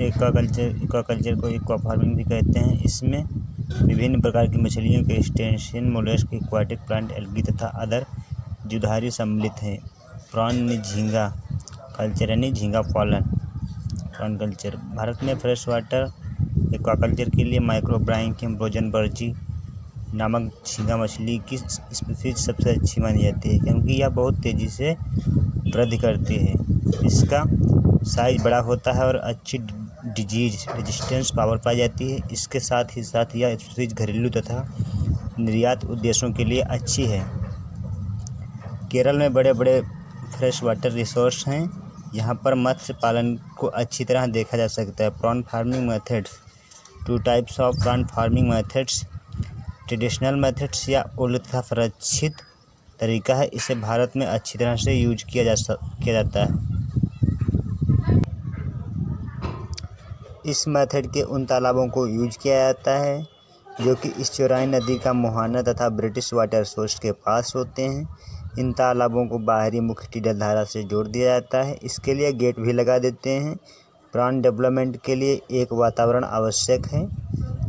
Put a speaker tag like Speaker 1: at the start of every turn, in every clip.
Speaker 1: Aquaculture को aqua farming भी कहते हैं। इसमें विभिन्न प्रकार की मछलियों के स्टेशियन, मोलस्क, एक्वाटिक प्लांट, एल्गी तथा अदर जीवधारी सम्मिलित हैं। प्रॉन झींगा कल्चर यानी झींगा पालन। प्रॉन कल्चर भारत में फ्रेश वाटर एक्वाकल्चर के लिए माइक्रोब्रायकियम रोजनबर्जी नामक झींगा मछली की स्पीशीज सबसे अच्छी मानी जाती है, क्योंकि यह बहुत तेज़ी से वृद्धि करती है। इसका साइज बड़ा होता है और अच्छी डिजीज रेजिस्टेंस पावर पाई जाती है। इसके साथ ही साथ यह स्पीशीज घरेलू तथा निर्यात उद्देश्यों के लिए अच्छी है। केरल में बड़े बड़े फ्रेश वाटर रिसोर्स हैं। यहाँ पर मत्स्य पालन को अच्छी तरह देखा जा सकता है। Prawn farming methods 2 types of prawn farming methods. Traditional methods या उल तथा संरक्षित तरीका है। इसे भारत में अच्छी तरह से यूज किया जाता है। इस मेथड के उन तालाबों को यूज किया जाता है जो कि इस्चुराइन नदी का मुहाना तथा ब्रिटिश वाटर सोर्स के पास होते हैं। इन तालाबों को बाहरी मुख्य टीडल धारा से जोड़ दिया जाता है। इसके लिए गेट भी लगा देते हैं। प्रॉन डेवलपमेंट के लिए एक वातावरण आवश्यक है,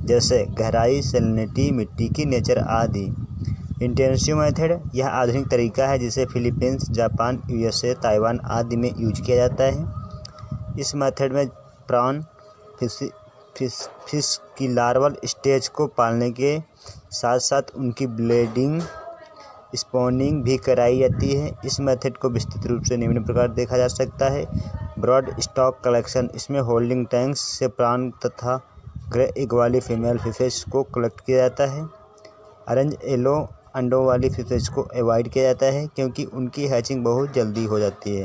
Speaker 1: जैसे गहराई, सैलिनिटी, मिट्टी की नेचर आदि। इंटेंसिव मेथड यह आधुनिक तरीका है जिसे फिलीपींस, जापान, यूएसए, ताइवान आदि में यूज किया जाता है। इस मेथड में प्रॉन फिश की लार्वल स्टेज को पालने के साथ साथ उनकी ब्रीडिंग, स्पॉनिंग भी कराई जाती है। इस मेथड को विस्तृत रूप से निम्न प्रकार देखा जा सकता है। ब्रॉड स्टॉक कलेक्शन, इसमें होल्डिंग टैंक्स से प्रॉन तथा ग्रे एग वाली फीमेल फिशेस को कलेक्ट किया जाता है। ऑरेंज येलो अंडों वाली फिशेस को अवॉइड किया जाता है क्योंकि उनकी हैचिंग बहुत जल्दी हो जाती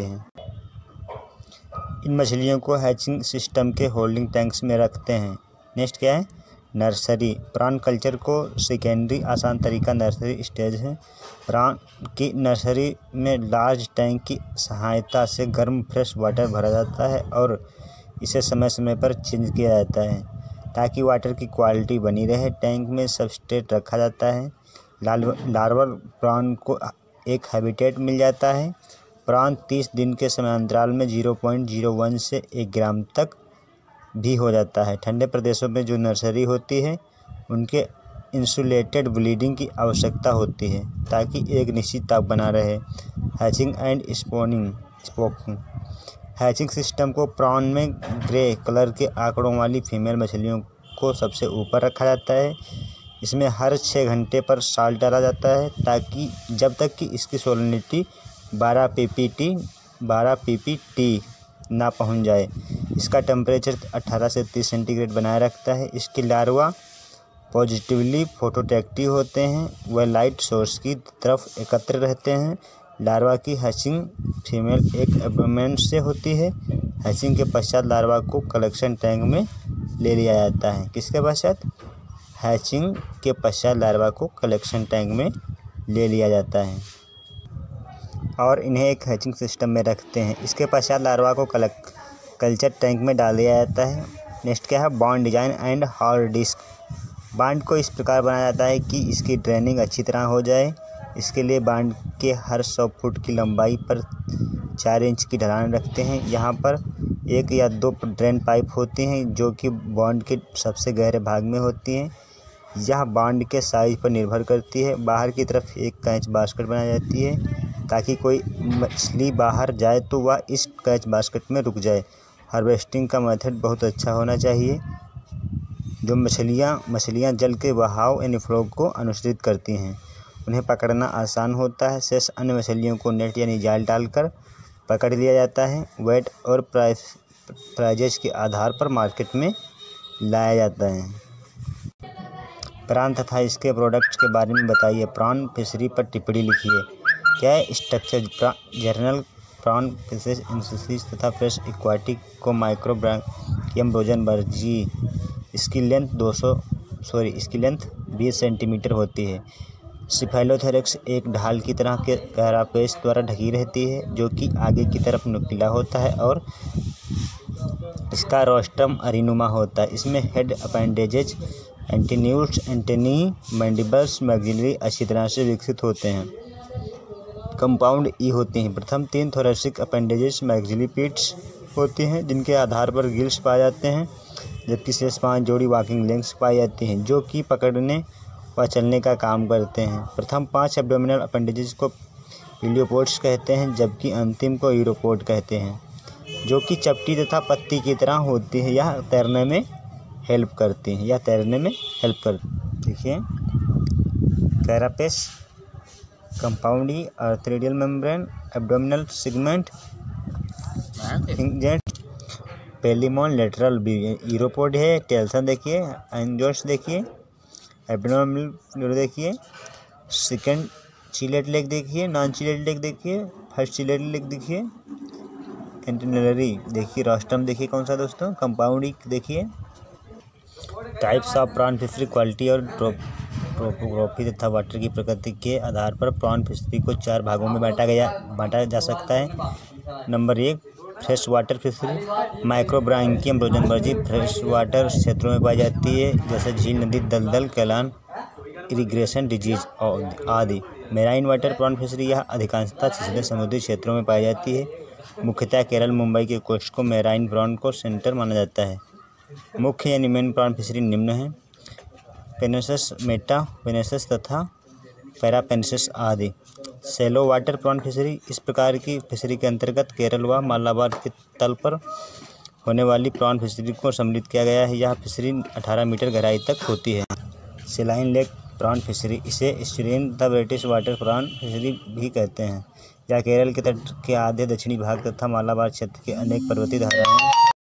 Speaker 1: है। इन मछलियों को हैचिंग सिस्टम के होल्डिंग टैंक्स में रखते हैं। नेक्स्ट क्या है? नर्सरी। प्रॉन कल्चर को सेकेंडरी आसान तरीका नर्सरी स्टेज है। प्रॉन की नर्सरी में लार्ज टैंक की सहायता से गर्म फ्रेश वाटर भरा जाता है और इसे समय समय पर चेंज किया जाता है ताकि वाटर की क्वालिटी बनी रहे। टैंक में सबस्ट्रेट रखा जाता है। लार्वल प्रॉन को एक हैबिटेट मिल जाता है। प्रॉन 30 दिन के समयांतराल में 0.01 से 1 ग्राम तक भी हो जाता है। ठंडे प्रदेशों में जो नर्सरी होती है उनके इंसुलेटेड ब्लीडिंग की आवश्यकता होती है ताकि एक निश्चित ताप बना रहे। Hatching and स्पोकिंग। हैचिंग सिस्टम को प्रॉन में ग्रे कलर के आंकड़ों वाली फीमेल मछलियों को सबसे ऊपर रखा जाता है। इसमें हर 6 घंटे पर साल्ट डाला जाता है ताकि जब तक कि इसकी सॉलिनिटी 12 ppt ना पहुंच जाए। इसका टेम्परेचर 18 से 30 सेंटीग्रेड बनाए रखता है। इसके लार्वा पॉजिटिवली फोटोटेक्टिव होते हैं। वह लाइट सोर्स की तरफ एकत्र रहते हैं। लार्वा की हैचिंग फीमेल एक एब्डोमेन से होती है। हैचिंग के पश्चात लार्वा को कलेक्शन टैंक में ले लिया जाता है। किसके पश्चात? हैचिंग के पश्चात लार्वा को कलेक्शन टैंक में ले लिया जाता है और इन्हें एक हैचिंग सिस्टम में रखते हैं। इसके पश्चात लार्वा को कल्चर टैंक में डाल दिया जाता है। नेक्स्ट क्या है? Bond design and hard disk. Bond को इस प्रकार बनाया जाता है कि इसकी ड्रेनिंग अच्छी तरह हो जाए। इसके लिए बांड के हर 100 फुट की लंबाई पर 4 इंच की ढलान रखते हैं। यहाँ पर 1 या 2 ड्रेन पाइप होती हैं जो कि बॉन्ड के सबसे गहरे भाग में होती हैं। यह बांड के साइज पर निर्भर करती है। बाहर की तरफ एक कैच बास्केट बनाई जाती है ताकि कोई मछली बाहर जाए तो वह इस कैच बास्केट में रुक जाए। हार्वेस्टिंग का मेथड बहुत अच्छा होना चाहिए। जो मछलियाँ जल के बहाव यानी फ्लो को अनुसरित करती हैं, उन्हें पकड़ना आसान होता है। शेष अन्य मछलियों को नेट यानी जाल डालकर पकड़ लिया जाता है। वेट और प्राइजेज के आधार पर मार्केट में लाया जाता है। प्रॉन तथा इसके प्रोडक्ट्स के बारे में बताइए। प्रॉन फिशरी पर टिप्पणी लिखिए। क्या है? स्ट्रक्चर। जर्नल प्रॉन फिशेस इंस्पीशीज तथा फ्रेश एक्वाटिक को माइक्रोब्रायकियम रोजनबर्जी। इसकी लेंथ 20 सेंटीमीटर होती है। सिफेलोथोरैक्स एक ढाल की तरह के कैरापेस द्वारा ढकी रहती है जो कि आगे की तरफ नुकीला होता है और इसका रोस्ट्रम अरीनुमा होता है। इसमें head appendages, antennules, antennae, mandibles, maxillary अच्छी तरह से विकसित होते हैं। कंपाउंड ई होती हैं। प्रथम 3 थोरेसिक अपेंडेजेस मैक्सिली पिट्स होती हैं जिनके आधार पर गिल्स पाए जाते हैं, जबकि शेष 5 जोड़ी वॉकिंग लेग्स पाई जाती हैं जो कि पकड़ने व चलने का काम करते हैं। प्रथम 5 एब्डोमिनल अपेंडेजेस को इलियोपोड्स कहते हैं, जबकि अंतिम को यूरोपोड कहते हैं, जो कि चपटी तथा पत्ती की तरह होती है। यह तैरने में हेल्प करती हैं। देखिए carapace, compound eye, arthrodial membrane, abdominal segment, इंजेंट, पेलिमोन लेटरल भी यूरोपोड है। टेल्सन देखिए, एंजोस देखिए, एब्डोमिनल देखिए, सेकंड चिलेट लेग देखिए, नॉन चिलेट लेग देखिए, फर्स्ट चिलेट लेग देखिए, एंटेनलरी देखिए, रोस्ट्रम देखिए कौन सा दोस्तों, कंपाउंड ई देखिए। Types of prawn fishery, quality और ट्रोपोग्राफी तथा वाटर की प्रकृति के आधार पर प्रॉन फिशरी को 4 भागों में बांटा जा सकता है। Number 1, fresh water fishery. Macrobrachium rosenbergii fresh water क्षेत्रों में पाई जाती है, जैसे झील, नदी, दलदल, कैलान, इरिगेशन डिजीज आदि। मेराइन वाटर प्रॉन फिशरी, यह अधिकांशतः छिछले समुद्री क्षेत्रों में पाई जाती है। मुख्यतः केरल, मुंबई के कोस्ट को मेराइन प्रॉन को सेंटर माना जाता है। मुख्य यानी मेन प्रॉन फिशरी निम्न है: पेनेसस, मेटापेनेसस तथा पैरापेनेसस आदि। सेलो वाटर प्रॉन फिशरी, इस प्रकार की फिशरी के अंतर्गत केरल व मालाबार के तल पर होने वाली प्रॉन फिशरी को सम्मिलित किया गया है। यह फिशरी 18 मीटर गहराई तक होती है। सेलाइन लेक प्रॉन फिशरी, इसे एस्चुरिन तथा ब्रिटिश वाटर प्रॉन फिशरी भी कहते हैं। यह केरल के तट के आधे दक्षिणी भाग तथा मालाबार क्षेत्र के अनेक पर्वतीय धाराओं